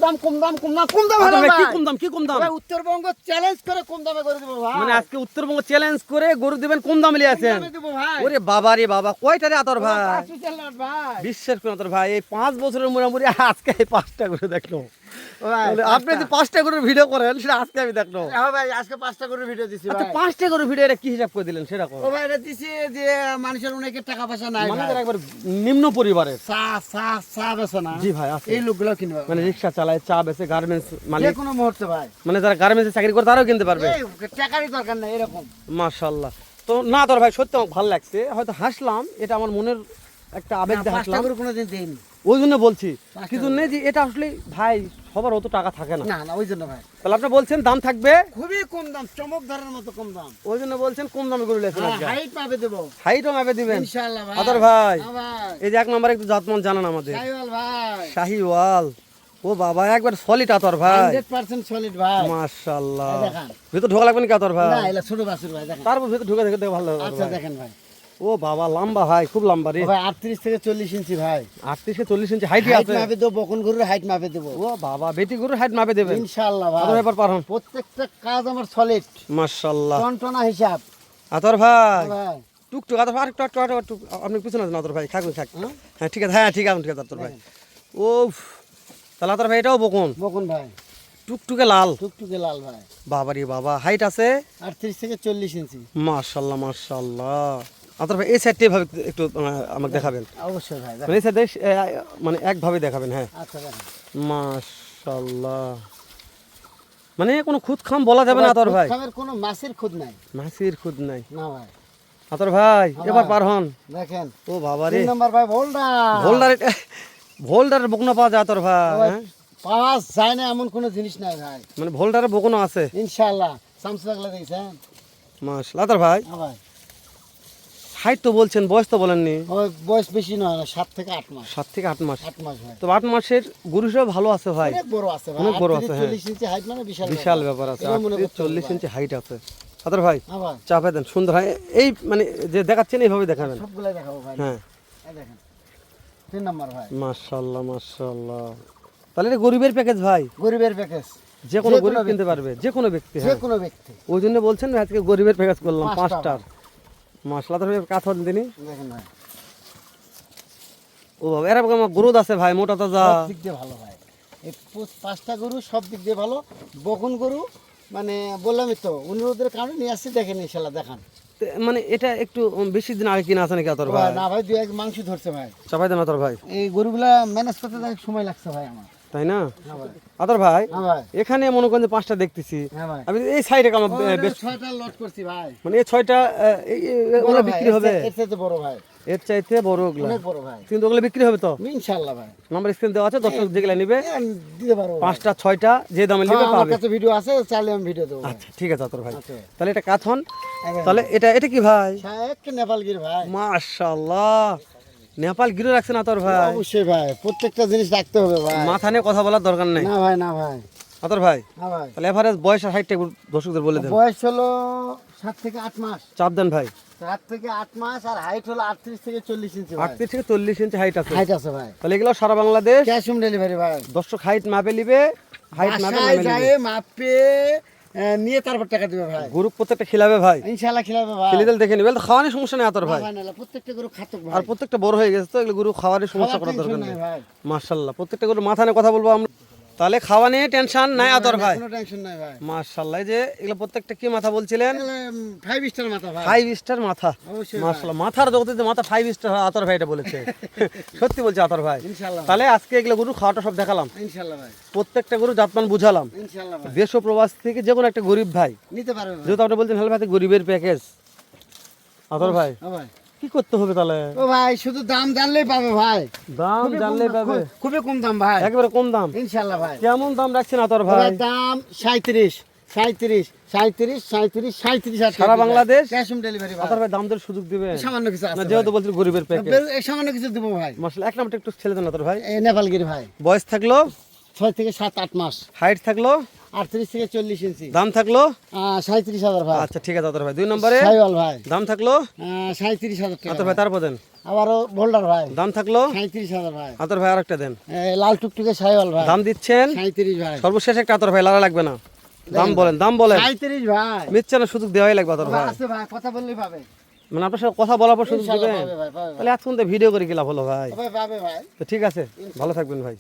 দাম আতর ভাই, ভাই কি কম দাম? ভাই উত্তরবঙ্গ চ্যালেঞ্জ করে কম দামে করে দেব ভাই। মানে আজকে উত্তরবঙ্গ চ্যালেঞ্জ করে গরু দিবেন, কম দামে নিয়ে আছেন। দামে দেব ভাই। ওরে বাবা রে বাবা, কয়টা রে আতর ভাই? 5 লট ভাই। বিশ্বাস করুন আতর ভাই, এই 5 বছরের মোটামুটি আজকে এই 5টা করে দেখলো। ও ভাই, আপনি যে 5টা করে ভিডিও করেন সেটা আজকে আমি দেখলো। হ্যাঁ ভাই আজকে 5টা করে ভিডিও দিছি আচ্ছা, ভাই। 5টা করে ভিডিও এটা কি হিসাব করে দিলেন সেটা কোন? ও ভাই এটা দিছি যে মানুষের অনেকের টাকা পয়সা নাই মানে ভাই। যারা একবার নিম্ন পরিবারের। চা বেছে না। জি ভাই, আছে। এই লোকগুলো কিনবে মানে রিক্সা চালায়, চা বেচে, গার্মেন্টস যে মালিক, কোনো মুহূর্তে ভাই। মানে যারা গার্মেন্টসে চাকরি করে তারাও কিনতে পারবে। এই টাকারই দরকার নাই এরকম। মাশাআল্লাহ। তো না তোর ভাই, সত্যি আমার ভালো লাগছে, হয়তো হাসলাম, এটা আমার মনের একটা আবেগ দিয়ে 5টা হাসলাম, করে কোনোদিন দেইনি। ওই জন্য বলছি। পাঁচটা কিন্তু নেই যে এটা আসলে ভাই সবার অত টাকা থাকে না, না ওই জন্য ভাই তাহলে আপনি বলছেন দাম থাকবে, খুবই কম দাম, চমক ধরার মতো কম দাম। ওই জন্য বলছেন কম দামে গরু লেছেন। হাইট পাবে দেবো হাইটও মাপে দিবেন ইনশাআল্লাহ ভাই। আতর ভাই। হ্যাঁ ভাই। এই যে 1 নম্বরে একটু জাতমান জানান আমাদের। শাহিওয়াল ভাই। শাহিওয়াল। ও বাবা, একবার সলিড আতর ভাই, 100% সলিড ভাই। মাশাআল্লাহ। এই দেখেন। ভিতর ঢোকা লাগবে নাকি আতর ভাই? না এলা ছোট বাছুর ভাই দেখেন। তারপর ভিতর ঢুকে দেখে ভালো লাগবে আচ্ছা ভাই। দেখেন ভাই। ও বাবা, লম্বা ভাই, খুব লম্বা রে। ও ভাই 38 থেকে 40 ইঞ্চি ভাই। 38 থেকে 40 ইঞ্চি হাইটই হাইট আছে। মাপে দেবো, বকন গরুর হাইট মাপে দেবো ও বাবা, বেটি গরুর হাইট মাপে দেবেন ইনশাআল্লাহ ভাই। আতর ব্যাপার পারহন। প্রত্যেকটা কাজ আমার সলিড, মাশাআল্লাহ। টনটনা হিসাব আতর ভাই, ভাই। টুকটুক আতর ভাই, একটু আপনি পিছনে আছেন আতর ভাই, থাকবে থাক। হ্যাঁ? হ্যাঁ ঠিক আছে, হ্যাঁ ঠিক আছে, ঠিক আছে আতর ভাই। ও তাহলে আতর ভাই এটাও বকুন, বকন ভাই টুকটুকে লাল। টুকটুকে লাল ভাই। বাবা রে বাবা, হাইট আছে 38 থেকে 40 ইঞ্চি। মাশাআল্লাহ মাশাআল্লাহ। আতর ভাই এই সাইডটা ভাবে একটু আমাকে দেখাবেন, অবশ্যই ভাই মানে এই সাইডে মানে একভাবে দেখাবেন। হ্যাঁ আচ্ছা দেখেন। মাশাআল্লাহ। মানে কোনো খুদ খাম বলা যাবে না আতর ভাই, খামের কোনো মাছের খুদ নাই। মাছির খুদ নাই না ভাই আতর ভাই। এবার পার হন। দেখেন। ও বাবা রে, 3 নাম্বার ভাই ভোল্ডার। ভোল্ডারের বকনা পাওয়া যায় আতর ভাই, হ্যাঁ? পাওয়া যায় না এমন কোনো জিনিস নাই ভাই মানে ভোল্ডারের বকনা আছে ইনশাআল্লাহ। সামসু লাগলে দিয়েছেন মাশাআল্লাহ। আতর ভাই হ্যাঁ ভাই। হাইট তো বলছেন, বয়স তো বলেননি। ওই বয়স বেশি নয় না, 7 থেকে 8 মাস। 7 থেকে 8 মাস। 8 মাস ভাই। তো 8 মাসের গরু হিসেবে ভালো আছে ভাই, অনেক বড় আছে ভাই। অনেক বড় আছে, হ্যাঁ। 40 ইঞ্চি হাইট মানে বিশাল বিশাল ব্যাপার আছে। এটা মনে করতে হবে 40 ভাই। ইঞ্চি হাইট আছে আতর ভাই। হ্যাঁ ভাই চাপে দেন, সুন্দর হয় এই, মানে যে দেখাচ্ছেন এইভাবে দেখাবেন। সবগুলাই দেখাবো ভাই। হ্যাঁ এই দেখেন 3 নাম্বার ভাই। মাশাআল্লাহ মাশাআল্লাহ। তাহলে এটা গরিবের প্যাকেজ ভাই, গরিবের প্যাকেজ, যে কোনো যে কোনো গরিব কিনতে পারবে, যে কোনো ব্যক্তি। যে হ্যাঁ, কোনো ব্যক্তি। ওই জন্য বলছেন আজকে গরিবের প্যাকেজ করলাম 5টা। 5টার। মাশাআল্লাহ। তাহলে কাজ হন দিনই। দেখেন ভাই ও বাবা, এরকম আমার গ্রোথ আছে ভাই, মোটা তাজা। সব দিক দিয়ে ভালো ভাই। এই 5টা গরু সব দিক দিয়ে ভালো। বকন গরু মানে বললামই তো, অনুরোধের কারণে নিয়ে আসছি। দেখেন ইনশাআল্লাহ দেখান। মানে এটা একটু বেশি দিন আগে কিনা আছে নাকি আতর ভাই? না ভাই 2 এক মাংস ধরছে ভাই। চাপাই দেন আতর ভাই। এই গরুগুলা ম্যানেজ করতে অনেক সময় লাগছে ভাই আমার। তাই না হ্যাঁ ভাই। আতর ভাই? হ্যাঁ ভাই। এখানে মনে করেন যে 5টা দেখতেছি, হ্যাঁ ভাই। আমি এই সাইডে আমার বেশ 6টা লট করছি ভাই। মানে এই 6টা ওগুলো বিক্রি হবে, এর চাইতে বড় ভাই, এর চাইতে বড় ওগুলা, অনেক বড় ভাই। কিন্তু ওগুলো বিক্রি হবে তো? ইনশাআল্লাহ ভাই। নাম্বার স্ক্রিন দেওয়া আছে, দর্শক যেগুলা নিবে আমি দিতে পারবো ভাই। 5টা 6টা যে দামে নিবে আমার পাবে। কাছে ভিডিও আছে, চাইলে আমি ভিডিও দেবো ভাই। আচ্ছা ঠিক আছে আতর ভাই। আচ্ছা। তাহলে এটা কাথন, একদম। তাহলে এটা কি ভাই? এক নেপালগির ভাই। মাশাআল্লাহ, নেপাল গিরে রাখছেন আতর ভাই। অবশ্যই ভাই, প্রত্যেকটা জিনিস রাখতে হবে ভাই। মাথা নিয়ে কথা বলার দরকার নেই না ভাই, না ভাই। আতর ভাই। হ্যাঁ ভাই। তাহলে এভারেজ বয়স আর হাইটটা দর্শকদের বলে দেন। বয়স হলো 7 থেকে 8 মাস। চাপ দেন ভাই। 7 থেকে 8 মাস আর হাইট হলো 38 থেকে 40 ইঞ্চি ভাই। 38 থেকে 40 ইঞ্চি হাইট আছে। হাইট আছে ভাই। তাহলে এগুলো সারা বাংলাদেশ ক্যাশ অন ডেলিভারি ভাই। দর্শক হাইট মাপে নিবে, হাইট মাপে বাসায় নামে যায় নিবে। মাপে নিয়ে তারপর টাকা দিবে ভাই। গরু প্রত্যেকটা খিলাবে ভাই, ইনশাআল্লাহ খিলাবে ভাই। খিলিদেল দেখে নিবে, খাওয়ানোর সমস্যা নেই আতর না ভাই। ভাই, না, প্রত্যেকটা গরু খাতক ভাই। আর প্রত্যেকটা বড় হয়ে গেছে তো, এগুলো গরু খাওয়ানোর সমস্যা করার খাওয়ার দরকার tension নেই। নাই ভাই। মাশাআল্লাহ, প্রত্যেকটা গরু মাথা নিয়ে কথা বলবো আমরা। তাহলে খাওয়া নিয়ে টেনশন নাই আতর ভাই। কোনো টেনশন নাই ভাই। মাশাআল্লাহ। এই যে এগুলো প্রত্যেকটা কি মাথা বলছিলেন? 5 স্টার মাথা ভাই। 5 স্টার মাথা। অবশ্যই ভাই। মাশাআল্লাহ, মাথার জগতে যে মাথা 5 স্টার আতর ভাই এটা বলেছে। সত্যি বলছে আতর ভাই। ইনশাআল্লাহ। তাহলে আজকে এগুলো গরু খাওয়াটা সব দেখালাম, ইনশাআল্লাহ ভাই। প্রত্যেকটা গরু জাতমান বুঝালাম। ইনশাআল্লাহ ভাই। দেশ ও প্রবাস থেকে যে কোনো একটা গরিব ভাই, নিতে পারবে ভাই। যেহেতু আপনি বলছেন হেল ভাই গরিবের প্যাকেজ, আতর ভাই ও ভাই। কি করতে হবে তাহলে? ও ভাই শুধু দাম জানলেই পাবে ভাই। দাম খুবই কম জানলে দাম, পাবে, খুবই কম দাম ভাই। একেবারে কম দাম। ইনশাআল্লাহ ভাই। কেমন দাম রাখছেন আতর ও ভাই? ভাই দাম 37 সারা বাংলাদেশ ক্যাশ অন ডেলিভারি ভাই। আতর ভাই দাম দর সুযোগ দিবেন সামান্য কিছু না? আছে যেহেতু ভাই। বলছেন গরিবের প্যাকেজ, সামান্য কিছু দেবো ভাই। মাশাআল্লাহ। এক নাম্বারটা একটু ছেড়ে দেন আতর ভাই। এই নেপালগির ভাই। বয়স থাকলো, 6 থেকে 7-8 মাস। হাইট থাকলো, 38 থেকে 40 ইঞ্চি। দাম থাকলো। 37,000 ভাই। আচ্ছা ঠিক আছে আতর ভাই। 2 নম্বরে সাইওয়াল ভাই। দাম থাকলো 37,000 টাকা। আতর ভাই। তারপর দেন আবারও বোল্ডার ভাই দাম থাকলো 37,000 ভাই। আতর ভাই আরেকটা দেন। লাল টুকটুকে সাইওয়াল ভাই দাম দিচ্ছেন 37 ভাই। সর্বশেষ একটা আতর ভাই, লালা লাগবে না। দাম বলেন, দাম বলেন। 37 ভাই। মিথ্যা না, সুযোগ দেওয়াই লাগবে আতর ভাই। আছে ভাই, কথা বললেই পাবে। মানে আপনার সাথে কথা বলার পর সুযোগ ইনশাআল্লাহ দিবেন? পাবে ভাই, পাবে ভাই। তাহলে এতক্ষণ তো ভিডিও করে কি লাভ হলো ভাই? পাবে ভাই। তো ঠিক আছে, ভালো থাকবেন ভাই।